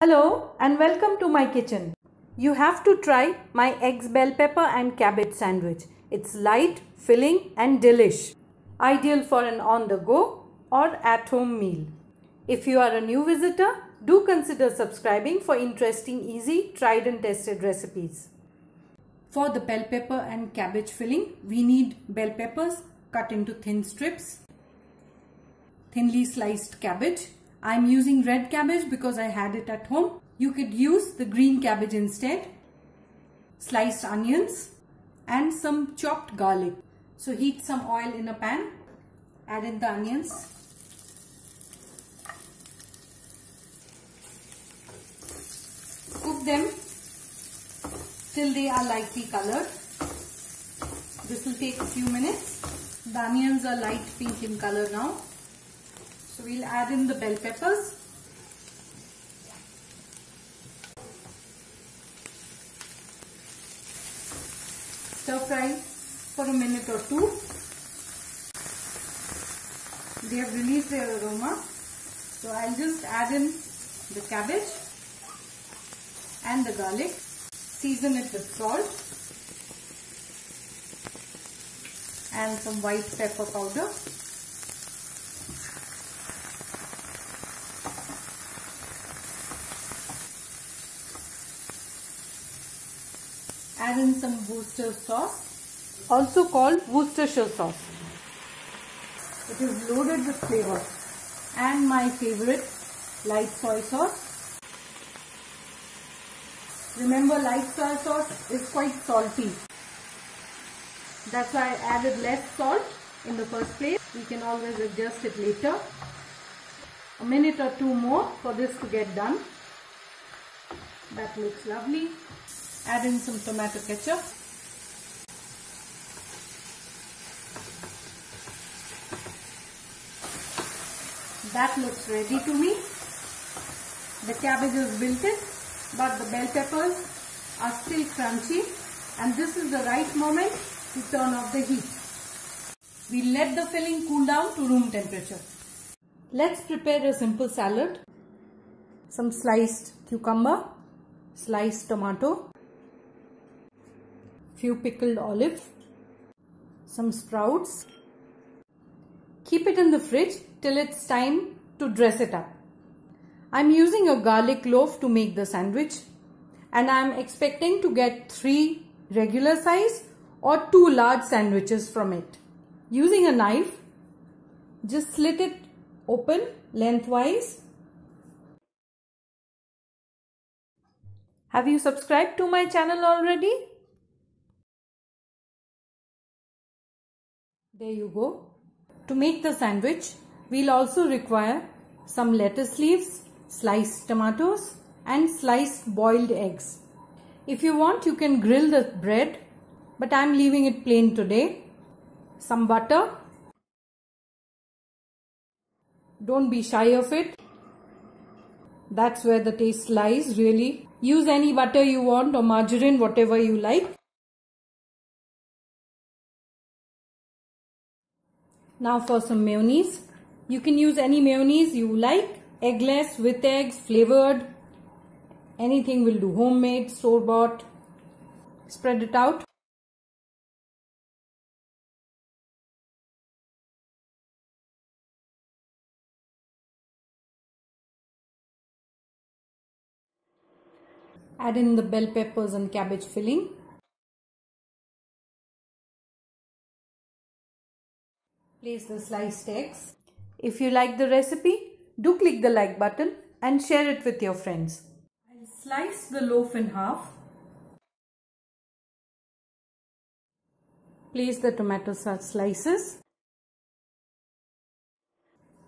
Hello and welcome to my kitchen. You have to try my eggs, bell pepper and cabbage sandwich. It's light, filling and delish. Ideal for an on-the-go or at-home meal. If you are a new visitor, do consider subscribing for interesting, easy, tried and tested recipes. For the bell pepper and cabbage filling, we need bell peppers cut into thin strips, thinly sliced cabbage. I am using red cabbage because I had it at home. You could use the green cabbage instead. Sliced onions and some chopped garlic. So heat some oil in a pan. Add in the onions. Cook them till they are lightly colored. This will take a few minutes. The onions are light pink in color now. So we'll add in the bell peppers. Stir fry for a minute or two. They have released their aroma. So I'll just add in the cabbage and the garlic. Season it with salt and some white pepper powder. Add in some Worcestershire sauce, also called Worcestershire sauce. It is loaded with flavor. And my favorite, light soy sauce. Remember, light soy sauce is quite salty. That's why I added less salt in the first place. We can always adjust it later. A minute or two more for this to get done. That looks lovely. Add in some tomato ketchup. That looks ready to me. The cabbage is wilted, but the bell peppers are still crunchy, and this is the right moment to turn off the heat. We let the filling cool down to room temperature. Let's prepare a simple salad. Some sliced cucumber, sliced tomato, few pickled olives, some sprouts. Keep it in the fridge till it's time to dress it up. I'm using a garlic loaf to make the sandwich, and I'm expecting to get 3 regular size or 2 large sandwiches from it. Using a knife, just slit it open lengthwise. Have you subscribed to my channel already? There you go. To make the sandwich, we'll also require some lettuce leaves, sliced tomatoes and sliced boiled eggs. If you want, you can grill the bread, but I'm leaving it plain today. Some butter. Don't be shy of it. That's where the taste lies, really. Use any butter you want or margarine, whatever you like. Now for some mayonnaise. You can use any mayonnaise you like. Eggless, with eggs, flavored. Anything will do. Homemade, store-bought. Spread it out. Add in the bell peppers and cabbage filling. Place the sliced eggs. If you like the recipe, do click the like button and share it with your friends. I'll slice the loaf in half. Place the tomato slices.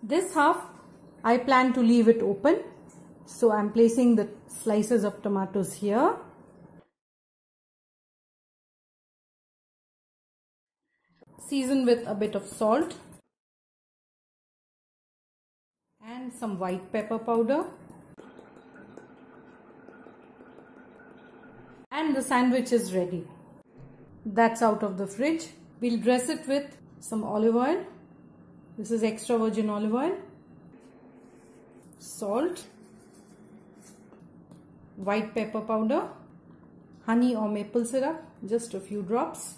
This half, I plan to leave it open. So I'm placing the slices of tomatoes here. Season with a bit of salt and some white pepper powder, and the sandwich is ready. That's out of the fridge. We'll dress it with some olive oil. This is extra virgin olive oil, salt, white pepper powder, honey or maple syrup, just a few drops,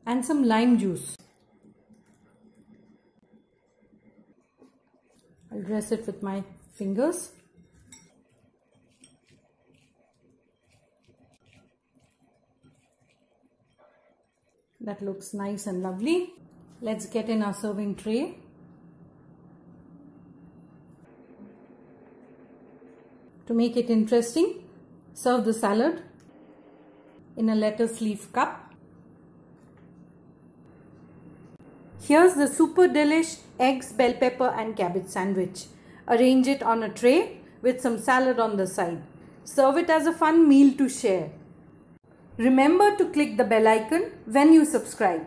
and some lime juice. I'll dress it with my fingers. That looks nice and lovely. Let's get in our serving tray. To make it interesting, serve the salad in a lettuce leaf cup. Here's the super delish eggs, bell pepper and cabbage sandwich. Arrange it on a tray with some salad on the side. Serve it as a fun meal to share. Remember to click the bell icon when you subscribe.